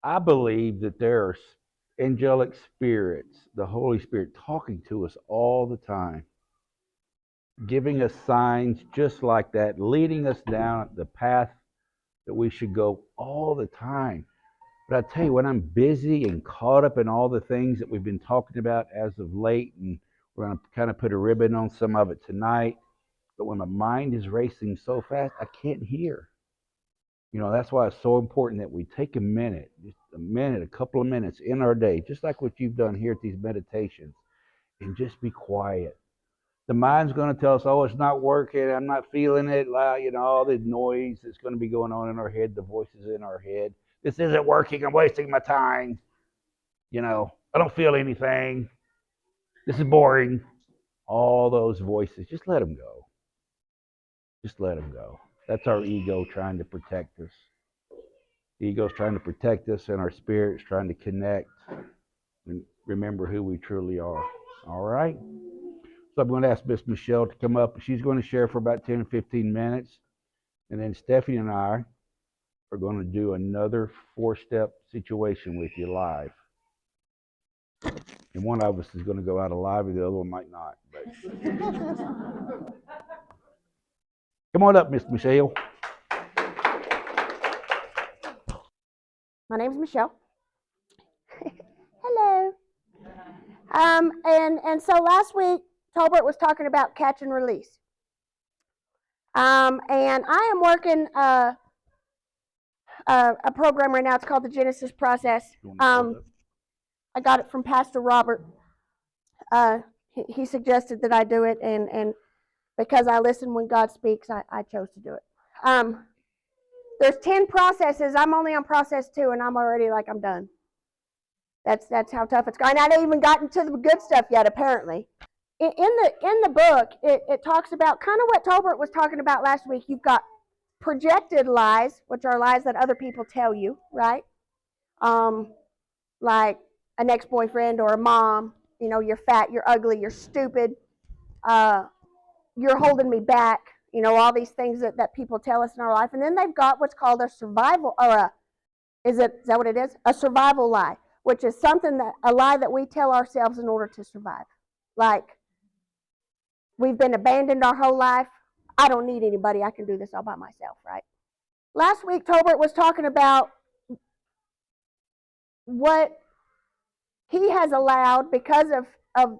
I believe that there are angelic spirits, the Holy Spirit, talking to us all the time, giving us signs just like that, leading us down the path that we should go all the time. But I tell you, when I'm busy and caught up in all the things that we've been talking about as of late, and we're going to kind of put a ribbon on some of it tonight, but when my mind is racing so fast, I can't hear. That's why it's so important that we take a minute, just a minute, a couple of minutes in our day, just like what you've done here at these meditations, and just be quiet. The mind's going to tell us, oh, it's not working, I'm not feeling it, all the noise that's going to be going on in our head, the voices in our head. This isn't working, I'm wasting my time. I don't feel anything. This is boring. All those voices, just let them go. Just let them go. That's our ego trying to protect us. The ego's trying to protect us, and our spirit's trying to connect and remember who we truly are. All right? So I'm going to ask Miss Michelle to come up. She's going to share for about 10 or 15 minutes. And then Stephanie and I are going to do another 4-step situation with you live. And one of us is going to go out alive, and the other one might not. But come on up, Miss Michelle. My name's Michelle. Hello. And so last week, Tolbert was talking about catch and release. And I am working a program right now. It's called the Genesis Process. I got it from Pastor Robert. He suggested that I do it, and because I listen when God speaks, I chose to do it. There's 10 processes. I'm only on process 2, and I'm already like, I'm done. That's how tough it's going. I haven't even gotten to the good stuff yet, apparently. In the book, it talks about kind of what Tolbert was talking about last week. You've got projected lies, which are lies that other people tell you, right? Like an ex-boyfriend or a mom. You're fat, you're ugly, you're stupid. You're holding me back. All these things that people tell us in our life. And then they've got what's called a survival, or is that what it is? A survival lie, which is a lie that we tell ourselves in order to survive. Like, we've been abandoned our whole life. I don't need anybody. I can do this all by myself, right? Last week, Tolbert was talking about what he has allowed because of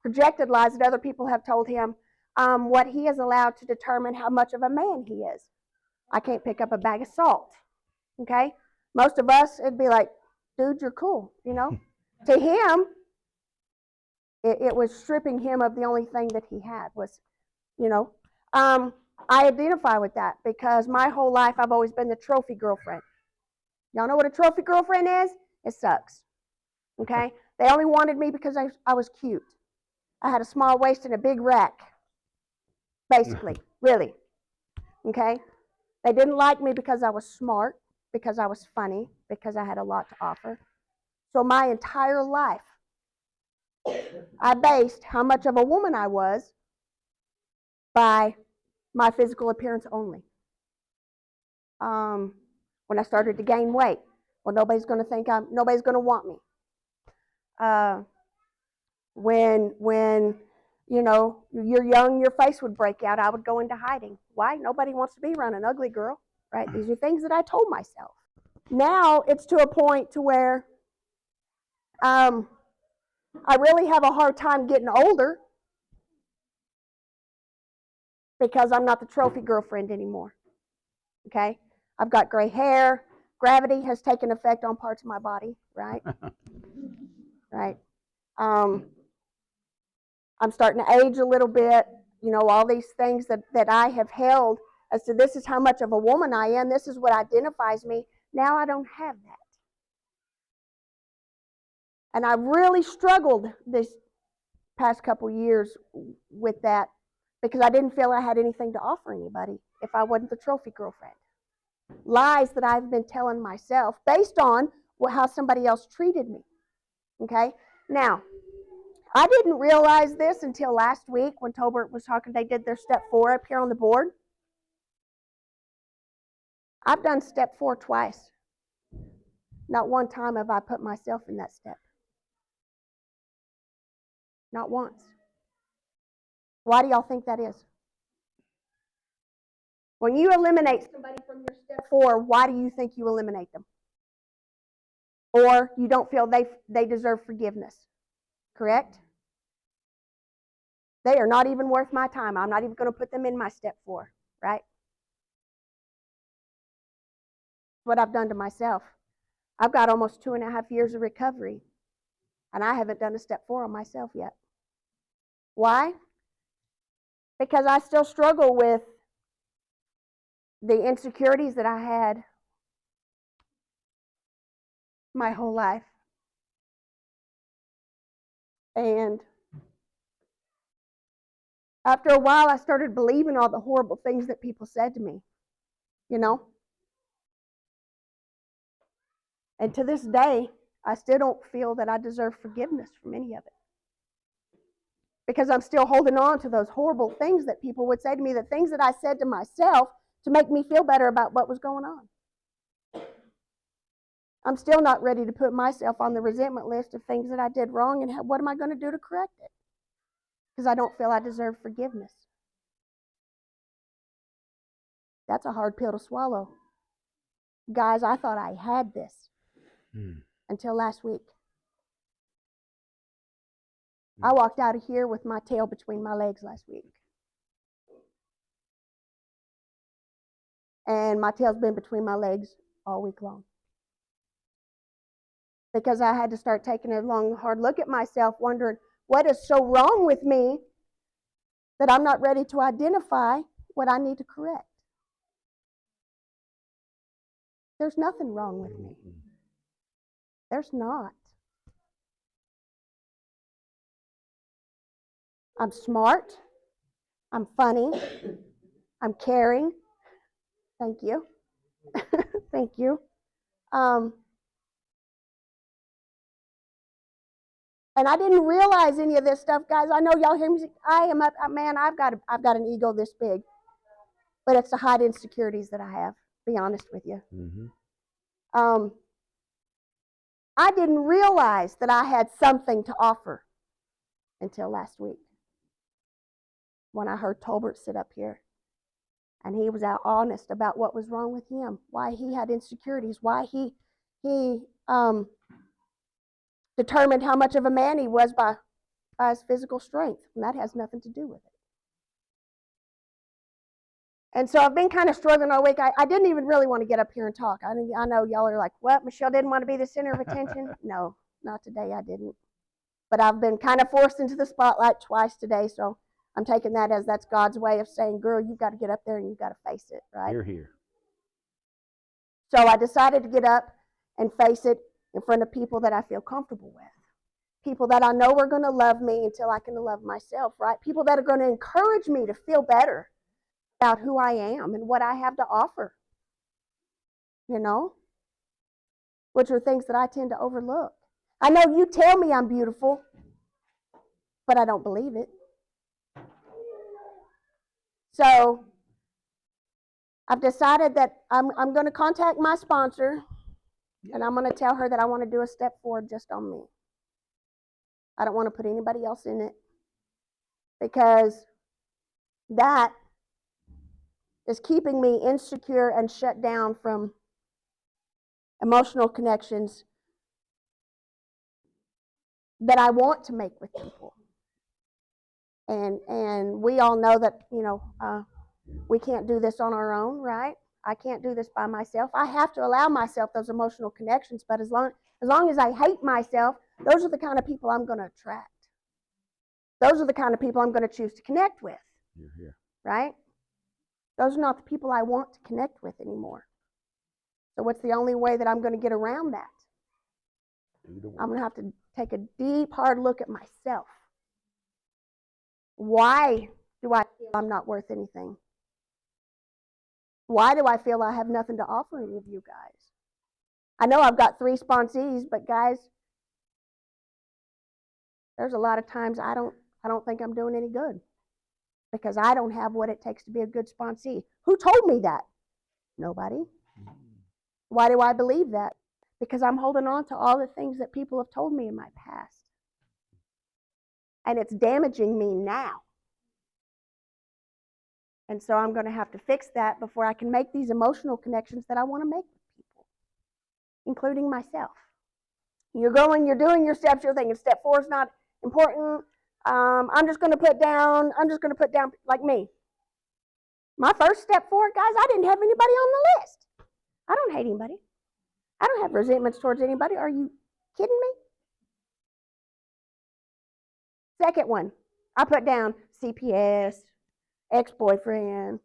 projected lies that other people have told him, what he has allowed to determine how much of a man he is. I can't pick up a bag of salt, okay? Most of us, it'd be like, dude, you're cool, To him, it was stripping him of the only thing that he had was, I identify with that because my whole life I've always been the trophy girlfriend. Y'all know what a trophy girlfriend is? It sucks, okay? They only wanted me because I was cute. I had a small waist and a big rack, basically, really, okay? They didn't like me because I was smart, because I was funny, because I had a lot to offer. So my entire life, I based how much of a woman I was by my physical appearance only. When I started to gain weight, well, nobody's going to want me. When you're young, your face would break out, I would go into hiding. Why? Nobody wants to be around an ugly girl, right? These are things that I told myself. Now it's to a point to where I really have a hard time getting older because I'm not the trophy girlfriend anymore. Okay? I've got gray hair. Gravity has taken effect on parts of my body, right? Right. I'm starting to age a little bit. All these things that I have held as to this is how much of a woman I am. This is what identifies me. Now I don't have that. And I've really struggled this past couple years with that because I didn't feel I had anything to offer anybody if I wasn't the trophy girlfriend. Lies that I've been telling myself based on how somebody else treated me. Okay? Now, I didn't realize this until last week when Tolbert was talking. They did their step 4 up here on the board. I've done step 4 twice. Not one time have I put myself in that step. Not once. Why do y'all think that is? When you eliminate somebody from your step 4, why do you think you eliminate them? Or you don't feel they deserve forgiveness, correct? They are not even worth my time. I'm not even going to put them in my step 4, right? What I've done to myself. I've got almost 2.5 years of recovery, and I haven't done a step 4 on myself yet. Why? Because I still struggle with the insecurities that I had my whole life. And after a while, I started believing all the horrible things that people said to me, you know? And to this day, I still don't feel that I deserve forgiveness from any of it. Because I'm still holding on to those horrible things that people would say to me, the things that I said to myself to make me feel better about what was going on. I'm still not ready to put myself on the resentment list of things that I did wrong, and what am I going to do to correct it? Because I don't feel I deserve forgiveness. That's a hard pill to swallow. Guys, I thought I had this until last week. I walked out of here with my tail between my legs last week. And my tail's been between my legs all week long. Because I had to start taking a long, hard look at myself, wondering what is so wrong with me that I'm not ready to identify what I need to correct. There's nothing wrong with me. There's not. I'm smart. I'm funny. I'm caring. Thank you. Thank you. And I didn't realize any of this stuff, guys. I know y'all hear me. I've got an ego this big, but it's the hide insecurities that I have. Be honest with you. Mm-hmm. I didn't realize that I had something to offer until last week, when I heard Tolbert sit up here, and he was out honest about what was wrong with him, why he had insecurities, why he determined how much of a man he was by his physical strength, and that has nothing to do with it. And so I've been kind of struggling all week. I didn't even really want to get up here and talk. I know y'all are like, what, Michelle didn't want to be the center of attention? No, not today, I didn't. But I've been kind of forced into the spotlight twice today, so I'm taking that as that's God's way of saying, girl, you've got to get up there and you've got to face it, right? You're here. So I decided to get up and face it in front of people that I feel comfortable with. People that I know are going to love me until I can love myself, right? People that are going to encourage me to feel better about who I am and what I have to offer, you know, which are things that I tend to overlook. I know you tell me I'm beautiful, but I don't believe it. So I've decided that I'm going to contact my sponsor, and I'm going to tell her that I want to do a step forward just on me. I don't want to put anybody else in it, because that is keeping me insecure and shut down from emotional connections that I want to make with people. And we all know that, you know, we can't do this on our own, right? I can't do this by myself. I have to allow myself those emotional connections, but as long as I hate myself, those are the kind of people I'm going to attract. Those are the kind of people I'm going to choose to connect with. You're here. Right? Those are not the people I want to connect with anymore. So what's the only way that I'm going to get around that? I'm going to have to take a deep, hard look at myself. Why do I feel I'm not worth anything? Why do I feel I have nothing to offer any of you guys? I know I've got 3 sponsees, but guys, there's a lot of times I don't think I'm doing any good, because I don't have what it takes to be a good sponsee. Who told me that? Nobody. Why do I believe that? because I'm holding on to all the things that people have told me in my past. And it's damaging me now. And so I'm going to have to fix that before I can make these emotional connections that I want to make with people, including myself. You're doing your steps, you're thinking step 4 is not important. I'm just going to put down like me. My first step 4, guys, I didn't have anybody on the list. I don't hate anybody. I don't have resentments towards anybody. Are you kidding me? Second one, I put down CPS, ex-boyfriend,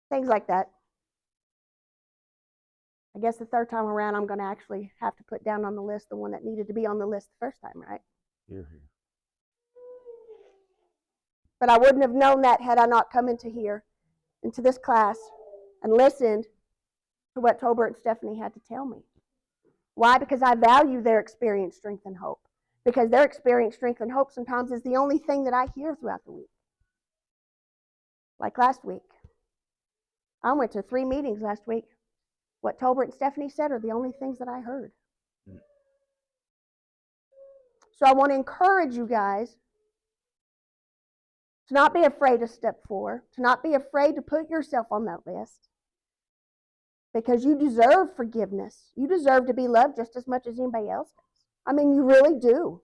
things like that. I guess the third time around, I'm going to actually have to put down on the list the one that needed to be on the list the first time, right? Yeah. But I wouldn't have known that had I not come into this class, and listened to what Tolbert and Stephanie had to tell me. Why? Because I value their experience, strength, and hope. Because their experience, strength, and hope sometimes is the only thing that I hear throughout the week. Like last week. I went to 3 meetings last week. What Tolbert and Stephanie said are the only things that I heard. So I want to encourage you guys to not be afraid of step 4, to not be afraid to put yourself on that list, because you deserve forgiveness. You deserve to be loved just as much as anybody else does. I mean, you really do.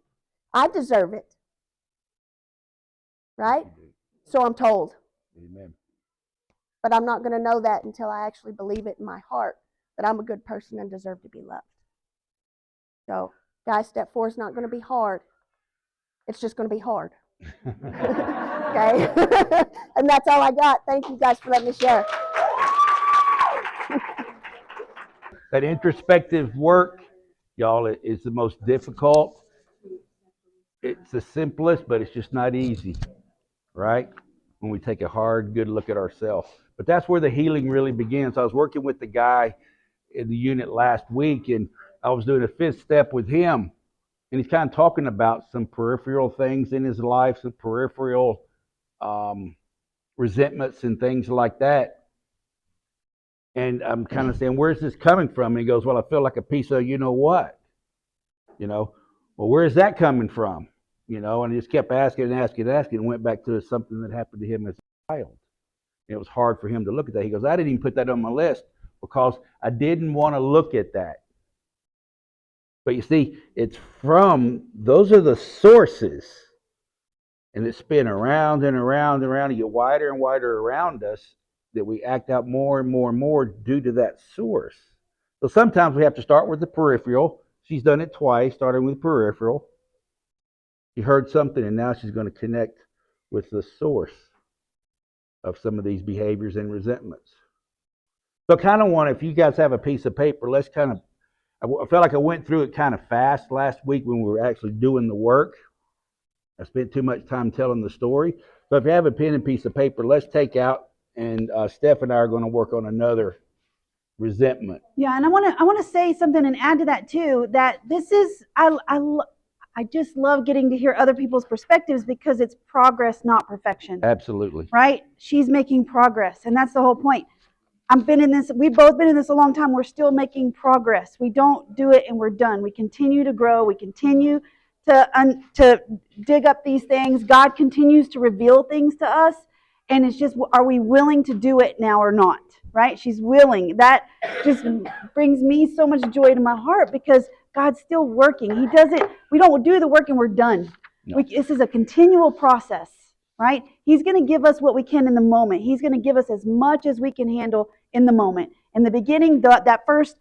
I deserve it. Right? So I'm told. Amen. But I'm not going to know that until I actually believe it in my heart that I'm a good person and deserve to be loved. So, guys, step 4 is not going to be hard. It's just going to be hard. Okay? And that's all I got. Thank you guys for letting me share. That introspective work, y'all, is the most difficult. It's the simplest, but it's just not easy, right? When we take a hard, good look at ourselves. But that's where the healing really begins. I was working with the guy in the unit last week, and I was doing a 5th step with him, and he's kind of talking about some peripheral things in his life, some peripheral resentments and things like that. And I'm kind of saying, where's this coming from? And he goes, well, I feel like a piece of you know what? Well, where's that coming from? And he just kept asking and went back to something that happened to him as a child. And it was hard for him to look at that. He goes, I didn't even put that on my list because I didn't want to look at that. But you see, it's those are the sources. And it's spin around and around and around and get wider and wider around us that we act out more and more and more due to that source. So sometimes we have to start with the peripheral. She's done it twice, starting with peripheral. She heard something, and now she's going to connect with the source of some of these behaviors and resentments. So I kind of want, if you guys have a piece of paper, let's I felt like I went through it kind of fast last week when we were actually doing the work. I spent too much time telling the story. So if you have a pen and piece of paper, let's take out, and Steph and I are going to work on another resentment. Yeah, and I want to say something and add to that too, that this is, I just love getting to hear other people's perspectives because it's progress, not perfection. Absolutely. Right? She's making progress, and that's the whole point. We've both been in this a long time. We're still making progress. We don't do it and we're done. We continue to grow. We continue to dig up these things. God continues to reveal things to us. And it's just, are we willing to do it now or not? Right? She's willing. That just brings me so much joy to my heart because God's still working. He does it. We don't do the work and we're done. No. This is a continual process, right? He's going to give us what we can in the moment. He's going to give us as much as we can handle in the moment. In the beginning, that first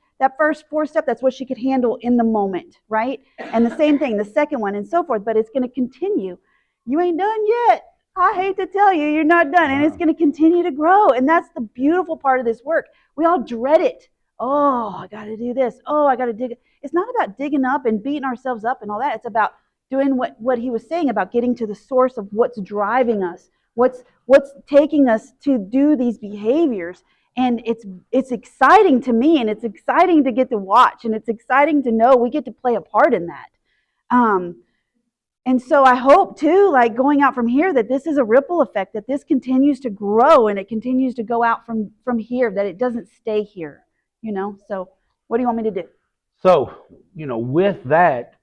4 step, that's what she could handle in the moment, right? And the same thing, the second one and so forth, but it's going to continue. You ain't done yet. I hate to tell you, you're not done. And it's going to continue to grow. And that's the beautiful part of this work. We all dread it. Oh, I got to do this. Oh, I got to dig. It's not about digging up and beating ourselves up and all that. It's about doing what he was saying about getting to the source of what's driving us, what's taking us to do these behaviors. And it's exciting to me, and it's exciting to get to watch, and it's exciting to know we get to play a part in that. And so I hope too, like going out from here, that this is a ripple effect, that this continues to grow and it continues to go out from here, that it doesn't stay here, So What do you want me to do? So, with that,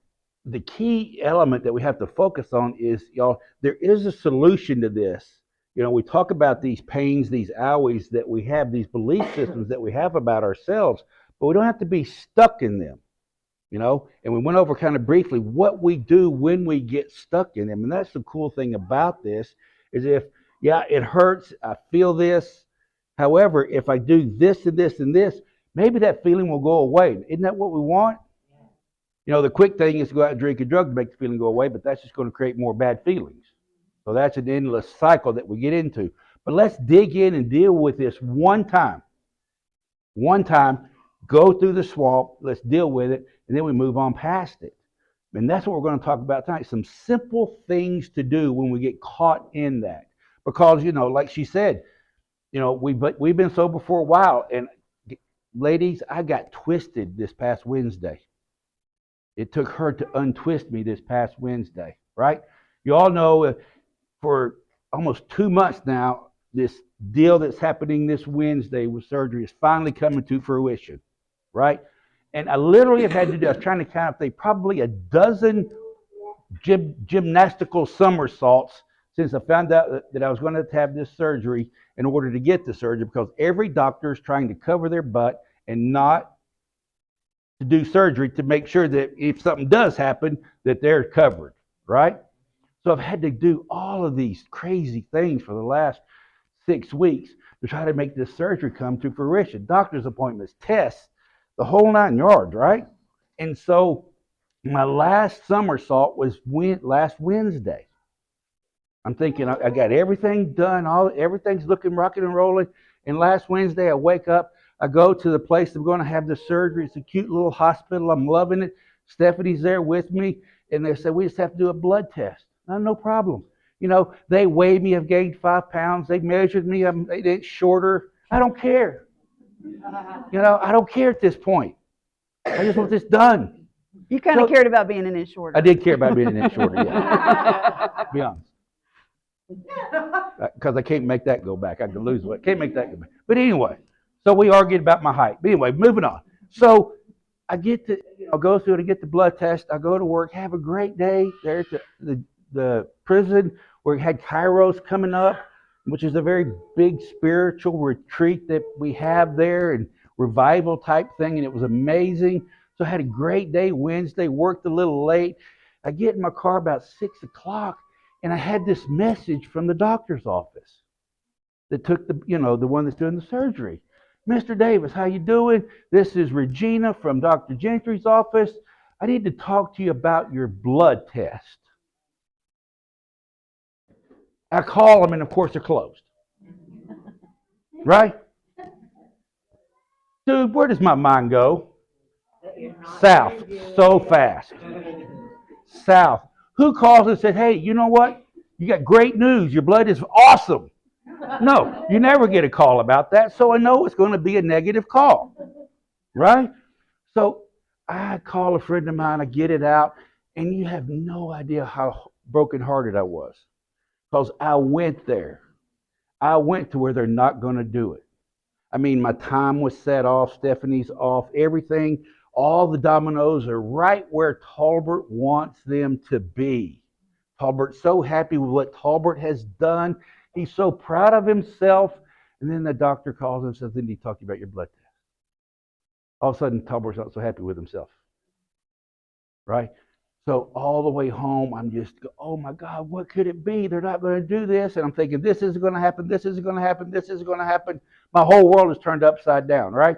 the key element that we have to focus on is, y'all, there is a solution to this. We talk about these pains, these owies that we have, these belief systems that we have about ourselves, but we don't have to be stuck in them. And we went over kind of briefly what we do when we get stuck in them. And that's the cool thing about this is yeah, it hurts, I feel this. However, if I do this and this and this, maybe that feeling will go away. Isn't that what we want? The quick thing is to go out and drink a drug to make the feeling go away, but that's just going to create more bad feelings. So that's an endless cycle that we get into. But let's dig in and deal with this one time. One time, go through the swamp, let's deal with it, and then we move on past it. And that's what we're going to talk about tonight. Some simple things to do when we get caught in that. Because, like she said, we've been sober for a while. And ladies, I got twisted this past Wednesday. It took her to untwist me this past Wednesday, right? You all know for almost 2 months now, this deal that's happening this Wednesday with surgery is finally coming to fruition, right? And I literally have had to do, I was trying to count up, probably a dozen gymnastical somersaults since I found out that I was going to have this surgery in order to get the surgery, because every doctor is trying to cover their butt and not to do surgery to make sure that if something does happen, that they're covered, right? So I've had to do all of these crazy things for the last 6 weeks to try to make this surgery come to fruition. Doctor's appointments, tests, the whole 9 yards, right? And so my last somersault was last Wednesday. I'm thinking I got everything done, everything's looking rocking and rolling. And last Wednesday I wake up, I go to the place I'm going to have the surgery. It's a cute little hospital. I'm loving it. Stephanie's there with me. And they said, we just have to do a blood test. No problem. They weighed me. I've gained 5 pounds. They measured me. I'm 8 inches shorter. I don't care. I don't care at this point. I just want this done. You kind of cared about being an inch shorter. I did care about being an inch shorter, yeah. Be honest. Because I can't make that go back. I could lose weight. Can't make that go back. But anyway, so we argued about my height. But anyway, moving on. So I get to go through it, I get the blood test, I go to work, have a great day there at the prison where we had Kairos coming up, which is a very big spiritual retreat that we have there and revival type thing, and it was amazing. So I had a great day Wednesday, worked a little late. I get in my car about 6 o'clock, and I had this message from the doctor's office that took the one that's doing the surgery. Mr. Davis, how you doing? This is Regina from Dr. Gentry's office. I need to talk to you about your blood test. I call them, and of course they're closed. Right? Dude, where does my mind go? South, so fast. South. Who calls and said, hey, you know what? You got great news. Your blood is awesome. No, you never get a call about that, so I know it's going to be a negative call, right? So I call a friend of mine, I get it out, and you have no idea how brokenhearted I was, because I went there. I went to where they're not going to do it. I mean, my time was set off, Stephanie's off, everything, all the dominoes are right where Talbert wants them to be. Talbert's so happy with what Talbert has done. He's so proud of himself. And then the doctor calls and says, didn't he talk to you about your blood test? All of a sudden, Talbert's not so happy with himself. Right? So all the way home, I'm just, oh my God, what could it be? They're not going to do this. And I'm thinking, this isn't going to happen. This isn't going to happen. This isn't going to happen. My whole world is turned upside down, right?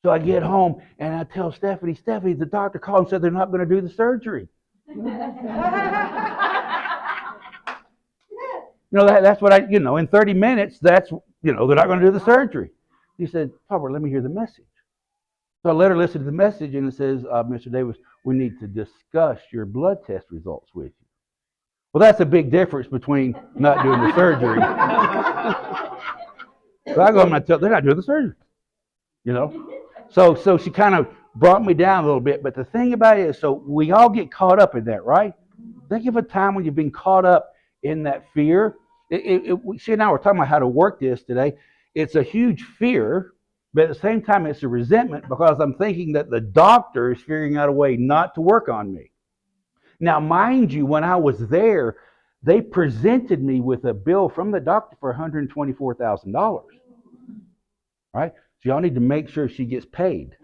So I get home and I tell Stephanie, the doctor called and said they're not going to do the surgery. That's what in 30 minutes, they're not going to do the surgery. He said, Talbert, let me hear the message. So I let her listen to the message, and it says, Mr. Davis, we need to discuss your blood test results with you. Well, that's a big difference between not doing the surgery. So I go home and I tell they're not doing the surgery. So she kind of brought me down a little bit. But the thing about it is, so we all get caught up in that, right? Think of a time when you've been caught up in that fear. She and I were talking about how to work this today. It's a huge fear But at the same time, it's a resentment because I'm thinking that the doctor is figuring out a way not to work on me. Now, mind you, when I was there, they presented me with a bill from the doctor for $124,000. Right? So y'all need to make sure she gets paid.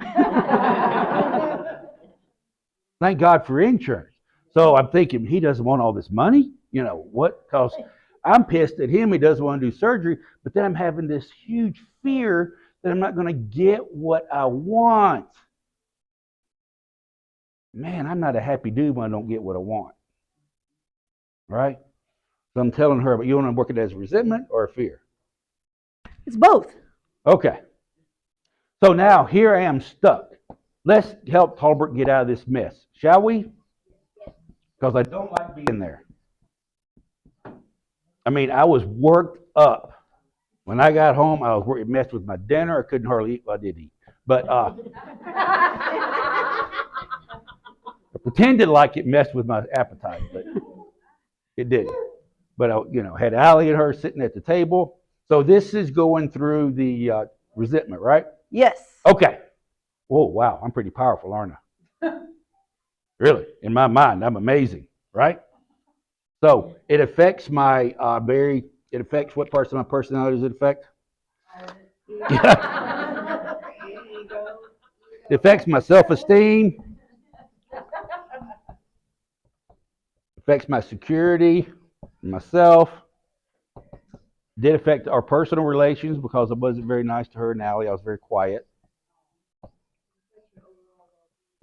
Thank God for insurance. So I'm thinking, he doesn't want all this money? You know, what? Because I'm pissed at him. He doesn't want to do surgery. But then I'm having this huge fear that I'm not going to get what I want. Man, I'm not a happy dude when I don't get what I want. Right? So I'm telling her, but you want to work it as resentment or fear? It's both. Okay. So now here I am stuck. Let's help Talbert get out of this mess, shall we? Because I don't like being there. I mean, I was worked up. When I got home, I was worried. It messed with my dinner. I couldn't hardly eat. Well, I did eat. But I pretended like it messed with my appetite, but it didn't. But I, had Allie and her sitting at the table. So this is going through the resentment, right? Yes. Okay. Oh, wow. I'm pretty powerful, aren't I? Really, in my mind, I'm amazing, right? So it affects my it affects what parts of my personality does it affect? It affects my self-esteem, affects my security, myself. Did affect our personal relations because I wasn't very nice to her and Allie. I was very quiet.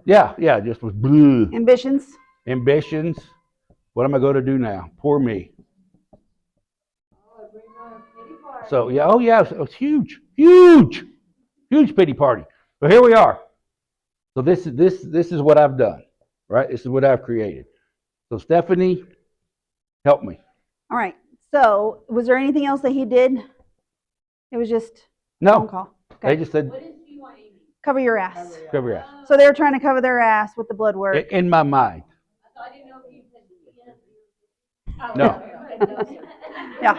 Yeah, just was blue. Ambitions. What am I going to do now? Poor me. So yeah, oh yeah, it was huge pity party. But here we are. So this is what I've done, right? This is what I've created. So Stephanie, help me. All right. So was there anything else that he did? It was just No. phone call. Okay. They just said Cover your ass. cover your ass. So they were trying to cover their ass with the blood work. In my mind. No. Yeah.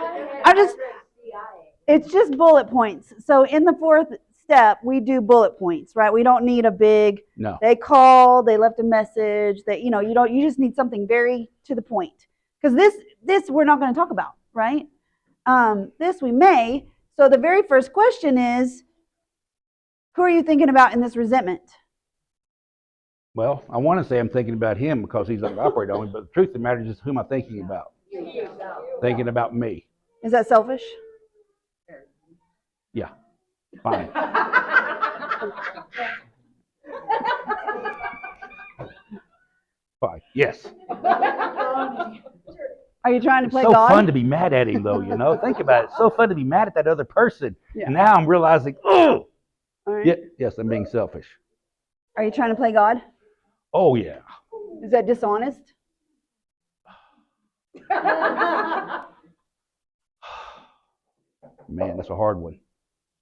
It's just bullet points. So in the fourth step, we do bullet points, right? We don't need a big, No. they called, they left a message, that, you just need something very to the point. Because this we're not going to talk about, right? This we may. So the very first question is, who are you thinking about in this resentment? Well, I want to say I'm thinking about him because he's going to operate on me, but the truth of the matter is just who am I thinking about? Thinking about me. Is that selfish? Yeah. Fine. Fine. Yes. Are you trying to play God? It's so God? fun to be mad at him, though, Think about it. It's so fun to be mad at that other person. Yeah. And now I'm realizing, oh! All right. Yeah, yes, I'm being selfish. Are you trying to play God? Oh, yeah. Is that dishonest? Man, that's a hard one.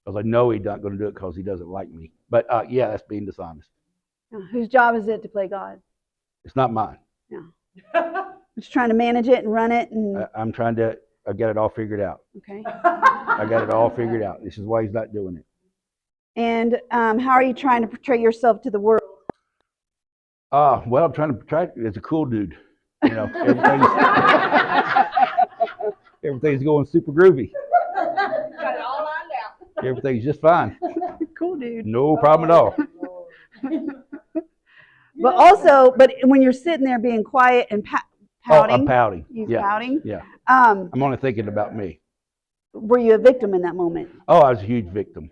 Because I know he's not going to do it because he doesn't like me. But yeah, that's being dishonest. Whose job is it to play God? It's not mine. Yeah. Just trying to manage it and run it. I'm trying to, I got it all figured out. Okay. I got it all figured out. This is why he's not doing it. And how are you trying to portray yourself to the world? Well, I'm trying to portray as a cool dude. Everything's going super groovy. Got it all lined out. Everything's just fine. Cool dude. No problem at all. But when you're sitting there being quiet and pouting. Oh, I'm pouting. He's Yeah. pouting. Yeah. I'm only thinking about me. Were you a victim in that moment? Oh, I was a huge victim.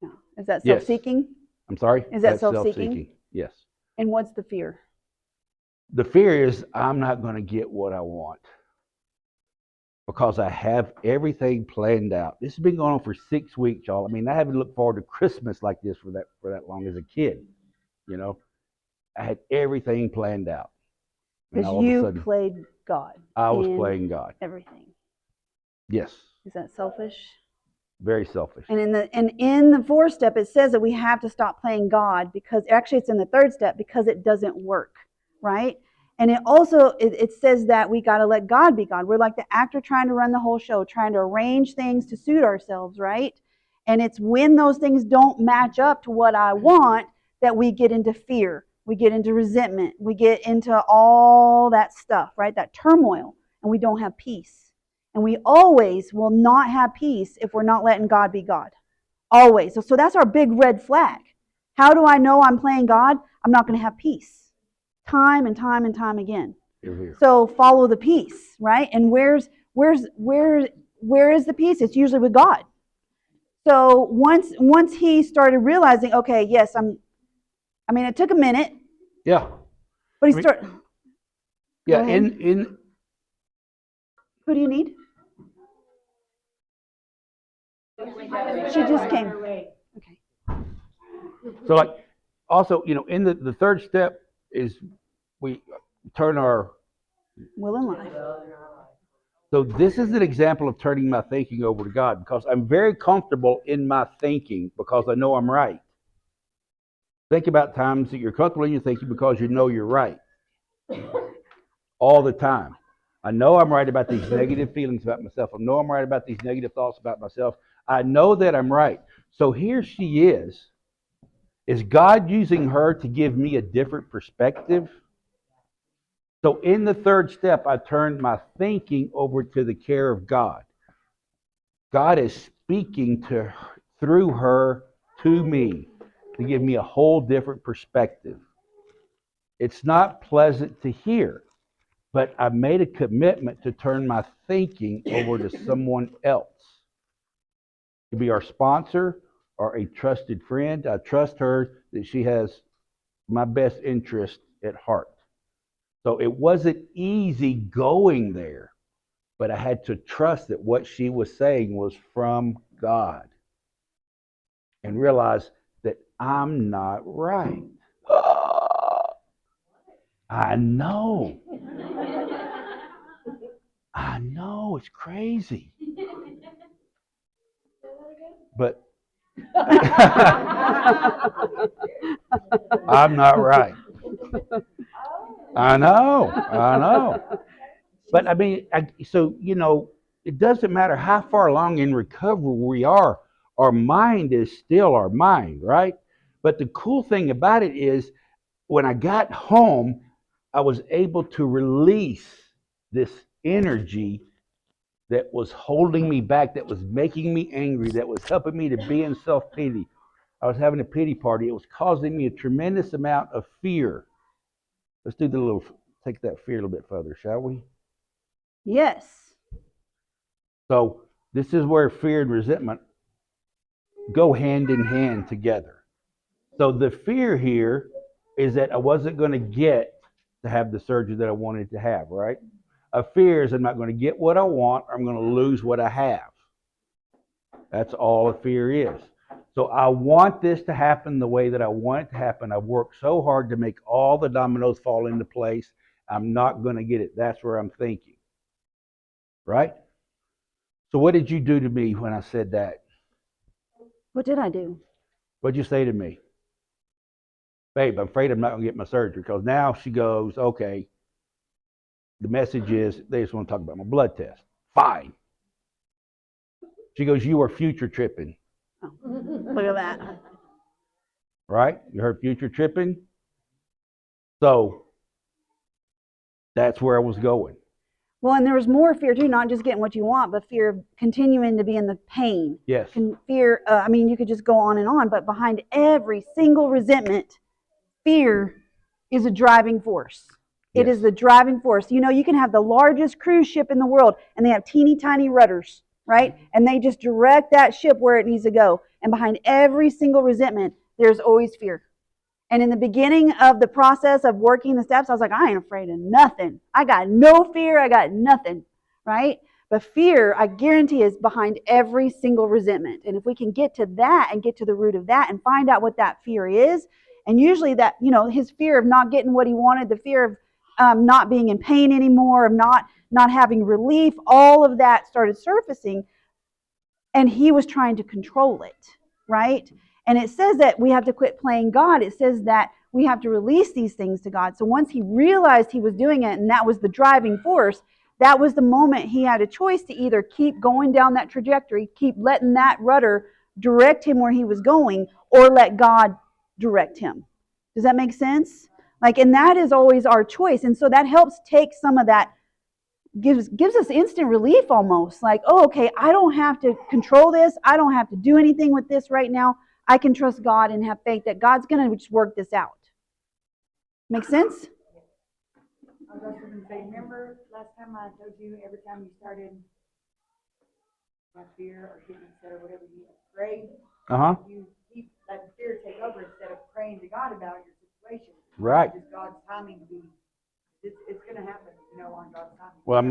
No. Is that Yes. self-seeking? I'm sorry? Is that That's self-seeking? Yes. And what's the fear? The fear is I'm not going to get what I want because I have everything planned out. This has been going on for 6 weeks, y'all. I mean, I haven't looked forward to Christmas like this for that long as a kid. I had everything planned out. And Because all of a you sudden, played God. I was in playing God. Everything. Yes. Is that selfish? Very selfish. And in the fourth step, it says that we have to stop playing God because actually it's in the third step because it doesn't work, right? And it also it says that we got to let God be God. We're like the actor trying to run the whole show, trying to arrange things to suit ourselves, right? And it's when those things don't match up to what I want that we get into fear. We get into resentment. We get into all that stuff, right? That turmoil. And we don't have peace. And we always will not have peace if we're not letting God be God. Always. So that's our big red flag. How do I know I'm playing God? I'm not going to have peace. Time and time and time again. So follow the peace, right? And where is the peace? It's usually with God. So once he started realizing, okay, yes, it took a minute. Yeah. But he started. Yeah, in Who do you need? She just came. Okay. So like also, in the third step is we turn our Will and life. So this is an example of turning my thinking over to God, because I'm very comfortable in my thinking because I know I'm right. Think about times that you're comfortable in your thinking because you know you're right. All the time. I know I'm right about these negative feelings about myself. I know I'm right about these negative thoughts about myself. I know that I'm right. So here she is. Is God using her to give me a different perspective? So in the third step, I turned my thinking over to the care of God. God is speaking through her to me to give me a whole different perspective. It's not pleasant to hear, but I made a commitment to turn my thinking over to someone else. To be our sponsor or a trusted friend. I trust her that she has my best interest at heart. So it wasn't easy going there, but I had to trust that what she was saying was from God and realize that I'm not right. I know. I know, it's crazy. But I'm not right. I know. But it doesn't matter how far along in recovery we are, our mind is still our mind, right? But the cool thing about it is when I got home, I was able to release this energy that was holding me back, that was making me angry, that was helping me to be in self-pity. I was having a pity party. It was causing me a tremendous amount of fear. Let's take that fear a little bit further, shall we? Yes. So this is where fear and resentment go hand in hand together. So the fear here is that I wasn't going to get to have the surgery that I wanted to have, right? A fear is I'm not going to get what I want, or I'm going to lose what I have. That's all a fear is. So I want this to happen the way that I want it to happen. I've worked so hard to make all the dominoes fall into place. I'm not going to get it. That's where I'm thinking. Right? So what did you do to me when I said that? What did I do? What'd you say to me? Babe, I'm afraid I'm not going to get my surgery, because now she goes, okay, the message is they just want to talk about my blood test. Fine. She goes, you are future tripping. Oh, look at that. Right? You heard future tripping? So that's where I was going. Well, and there was more fear too, not just getting what you want, but fear of continuing to be in the pain. Yes. Fear, you could just go on, but behind every single resentment, fear is a driving force. It is the driving force. You can have the largest cruise ship in the world, and they have teeny tiny rudders, right? And they just direct that ship where it needs to go. And behind every single resentment, there's always fear. And in the beginning of the process of working the steps, I was like, I ain't afraid of nothing. I got no fear. I got nothing, right? But fear, I guarantee, is behind every single resentment. And if we can get to that and get to the root of that and find out what that fear is, and usually that, his fear of not getting what he wanted, the fear of not being in pain anymore, of not having relief, all of that started surfacing, and he was trying to control it, right? And it says that we have to quit playing God. It says that we have to release these things to God. So once he realized he was doing it, and that was the driving force, that was the moment he had a choice to either keep going down that trajectory, keep letting that rudder direct him where he was going or let God direct him. Does that make sense? Like, and that is always our choice. And so that helps take some of that, gives us instant relief almost. Like, oh, okay, I don't have to control this. I don't have to do anything with this right now. I can trust God and have faith that God's going to just work this out. Make sense? I was also going to say, remember last time I told you every time you started by fear or getting upset or whatever, you prayed, you keep that fear take over instead of praying to God about your situation. Right. Just God's timing to be, it's going to happen, on God's timing. Well,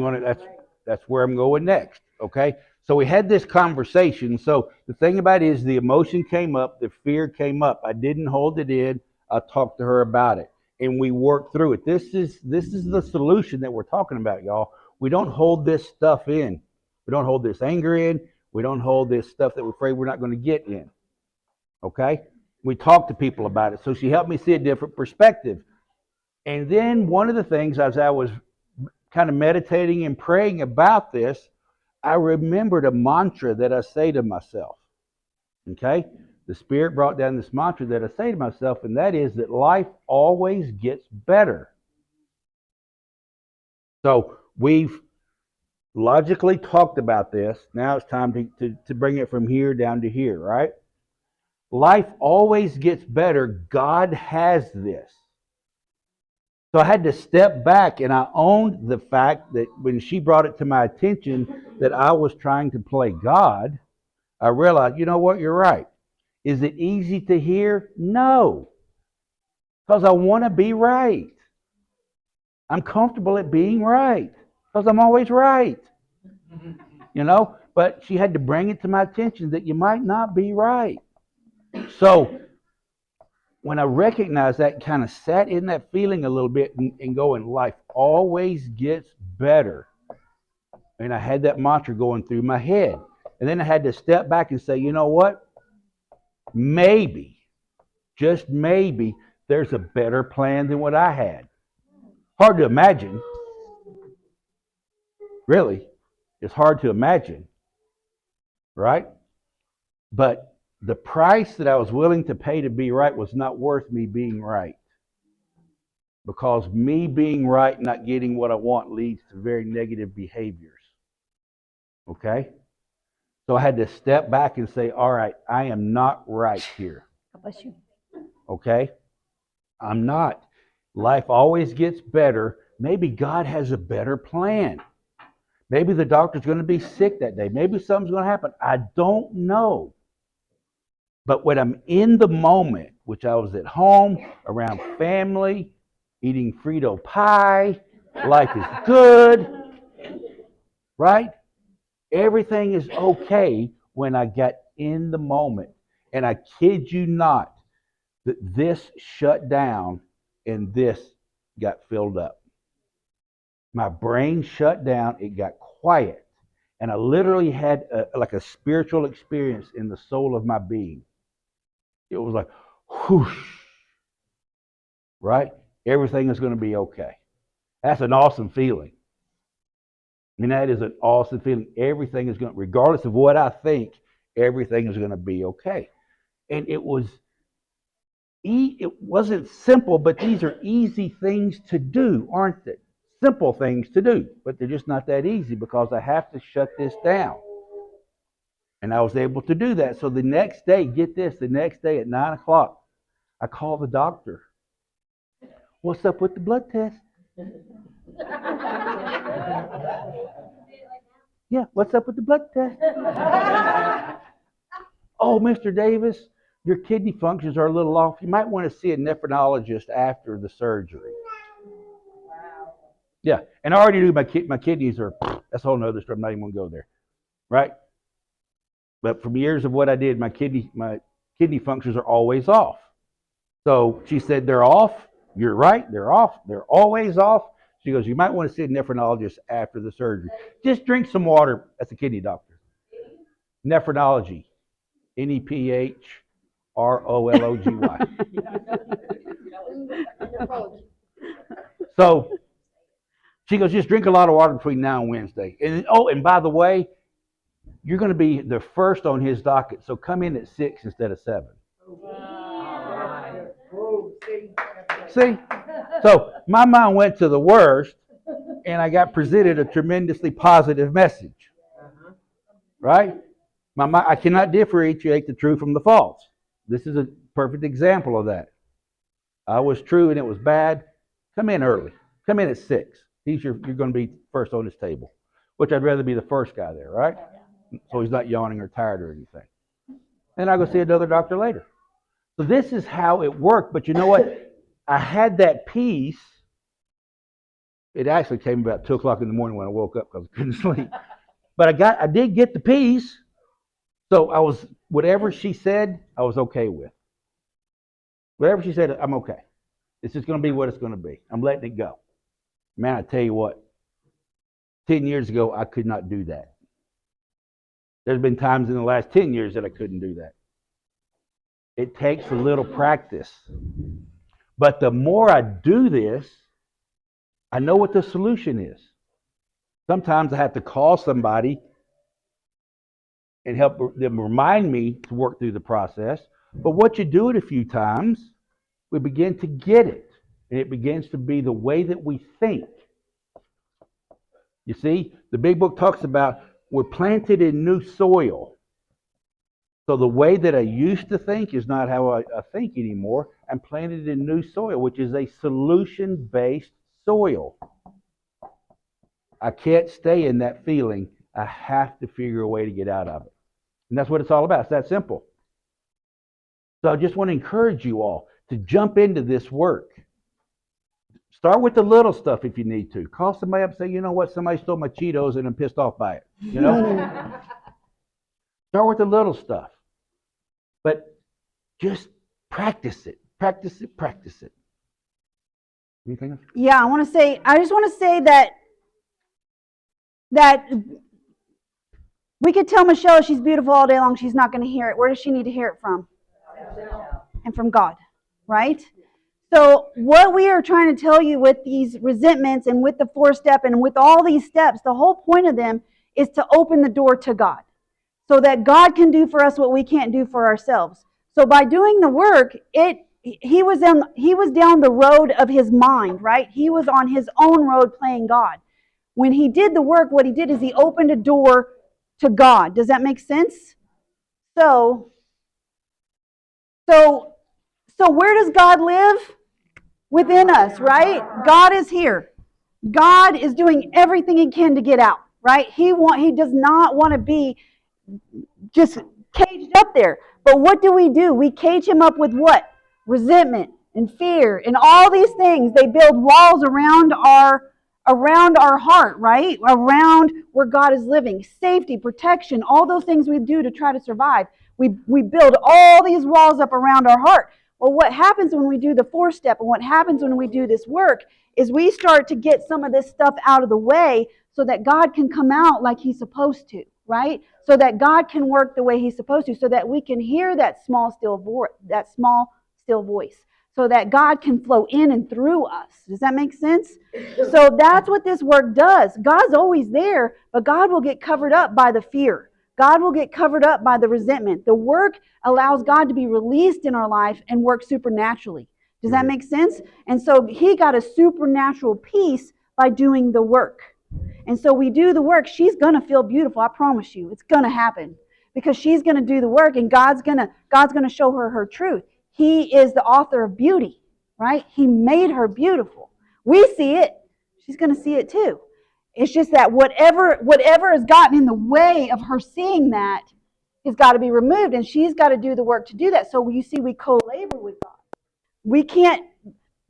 that's where I'm going next. Okay. So we had this conversation. So the thing about it is the emotion came up, the fear came up. I didn't hold it in. I talked to her about it, and we worked through it. This is the solution that we're talking about, y'all. We don't hold this stuff in. We don't hold this anger in. We don't hold this stuff that we're afraid we're not going to get in. Okay? We talk to people about it. So she helped me see a different perspective. And then one of the things, as I was kind of meditating and praying about this, I remembered a mantra that I say to myself. Okay? The Spirit brought down this mantra that I say to myself, and that is that life always gets better. So we've logically talked about this. Now it's time to bring it from here down to here, right? Life always gets better. God has this. So I had to step back, and I owned the fact that when she brought it to my attention that I was trying to play God, I realized, you know what, you're right. Is it easy to hear? No. Because I want to be right. I'm comfortable at being right. Because I'm always right. But she had to bring it to my attention that you might not be right. So when I recognized that, kind of sat in that feeling a little bit and going, life always gets better. And I had that mantra going through my head. And then I had to step back and say, you know what? Maybe, just maybe, there's a better plan than what I had. Hard to imagine. Really. It's hard to imagine. Right? But the price that I was willing to pay to be right was not worth me being right. Because me being right, not getting what I want, leads to very negative behaviors. Okay? So I had to step back and say, all right, I am not right here. God bless you. Okay? I'm not. Life always gets better. Maybe God has a better plan. Maybe the doctor's going to be sick that day. Maybe something's going to happen. I don't know. But when I'm in the moment, which I was at home, around family, eating Frito pie, life is good, right? Everything is okay when I get in the moment. And I kid you not, that this shut down and this got filled up. My brain shut down, it got quiet. And I literally had like a spiritual experience in the soul of my being. It was like, whoosh, right? Everything is going to be okay. That's an awesome feeling. I mean, that is an awesome feeling. Everything is going to, regardless of what I think, everything is going to be okay. And it wasn't simple, but these are easy things to do, aren't they? Simple things to do, but they're just not that easy because I have to shut this down. And I was able to do that. So the next day, get this, the next day at 9 o'clock, I called the doctor. What's up with the blood test? Yeah, what's up with the blood test? Oh, Mr. Davis, your kidney functions are a little off. You might want to see a nephrologist after the surgery. Yeah, and I already knew my kidneys are, that's a whole nother story. I'm not even going to go there, right? But from years of what I did, my kidney functions are always off. So she said, they're off. You're right, they're off. They're always off. She goes, you might want to see a nephrologist after the surgery. Just drink some water. That's a kidney doctor. Nephrology. Nephrology. So she goes, just drink a lot of water between now and Wednesday. And by the way, you're going to be the first on his docket. So come in at 6 instead of 7. See? So my mind went to the worst, and I got presented a tremendously positive message. Right? I cannot differentiate the true from the false. This is a perfect example of that. I was true and it was bad. Come in early. Come in at 6. You're going to be first on this table, which I'd rather be the first guy there, right? So he's not yawning or tired or anything. And I'll go see another doctor later. So this is how it worked. But you know what? I had that peace. It actually came about 2 o'clock in the morning when I woke up because I couldn't sleep. But I did get the peace. So whatever she said, I was okay with. Whatever she said, I'm okay. It's just going to be what it's going to be. I'm letting it go. Man, I tell you what, 10 years ago, I could not do that. There's been times in the last 10 years that I couldn't do that. It takes a little practice. But the more I do this, I know what the solution is. Sometimes I have to call somebody and help them remind me to work through the process. But once you do it a few times, we begin to get it. And it begins to be the way that we think. You see, the big book talks about we're planted in new soil. So the way that I used to think is not how I think anymore. I'm planted in new soil, which is a solution-based soil. I can't stay in that feeling. I have to figure a way to get out of it. And that's what it's all about. It's that simple. So I just want to encourage you all to jump into this work. Start with the little stuff if you need to. Call somebody up and say, you know what, somebody stole my Cheetos and I'm pissed off by it. You know? Start with the little stuff. But just practice it. Practice it. Practice it. Anything else? Yeah, I just want to say that we could tell Michelle she's beautiful all day long. She's not going to hear it. Where does she need to hear it from? And from God, right? So what we are trying to tell you with these resentments and with the 4-step and with all these steps, the whole point of them is to open the door to God so that God can do for us what we can't do for ourselves. So by doing the work, he was down the road of his mind, right? He was on his own road playing God. When he did the work, what he did is he opened a door to God. Does that make sense? So where does God live? Within us, right? God is here. God is doing everything he can to get out, right? He does not want to be just caged up there. But what do? We cage him up with what? Resentment and fear and all these things. They build walls around our heart, right? Around where God is living. Safety, protection, all those things we do to try to survive. We build all these walls up around our heart. Well, what happens when we do the 4-step and what happens when we do this work is we start to get some of this stuff out of the way so that God can come out like he's supposed to, right? So that God can work the way he's supposed to, so that we can hear that small still voice, so that God can flow in and through us. Does that make sense? So that's what this work does. God's always there, but God will get covered up by the fear. God will get covered up by the resentment. The work allows God to be released in our life and work supernaturally. Does that make sense? And so he got a supernatural peace by doing the work. And so we do the work. She's going to feel beautiful. I promise you. It's going to happen because she's going to do the work and God's going to show her truth. He is the author of beauty, right? He made her beautiful. We see it. She's going to see it too. It's just that whatever has gotten in the way of her seeing that has got to be removed, and she's got to do the work to do that. So you see, we co-labor with God. We can't.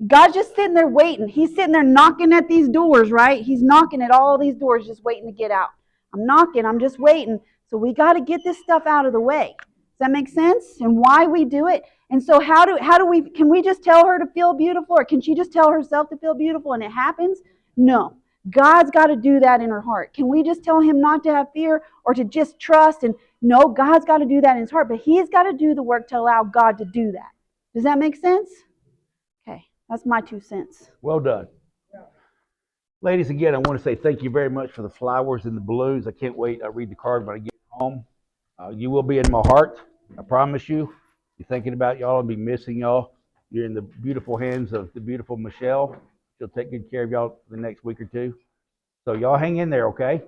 God's just sitting there waiting. He's sitting there knocking at these doors, right? He's knocking at all these doors, just waiting to get out. I'm knocking. I'm just waiting. So we got to get this stuff out of the way. Does that make sense? And why we do it? And so how do we? Can we just tell her to feel beautiful, or can she just tell herself to feel beautiful and it happens? No. God's got to do that in her heart. Can we just tell him not to have fear or to just trust? And no, God's got to do that in his heart, but he's got to do the work to allow God to do that. Does that make sense? Okay, that's my 2 cents. Well done. Ladies, again, I want to say thank you very much for the flowers and the balloons. I can't wait. I read the card when I get home. home. You will be in my heart. I promise you. Be thinking about y'all and be missing y'all. You're in the beautiful hands of the beautiful Michelle. She'll take good care of y'all the next week or two. So y'all hang in there, okay?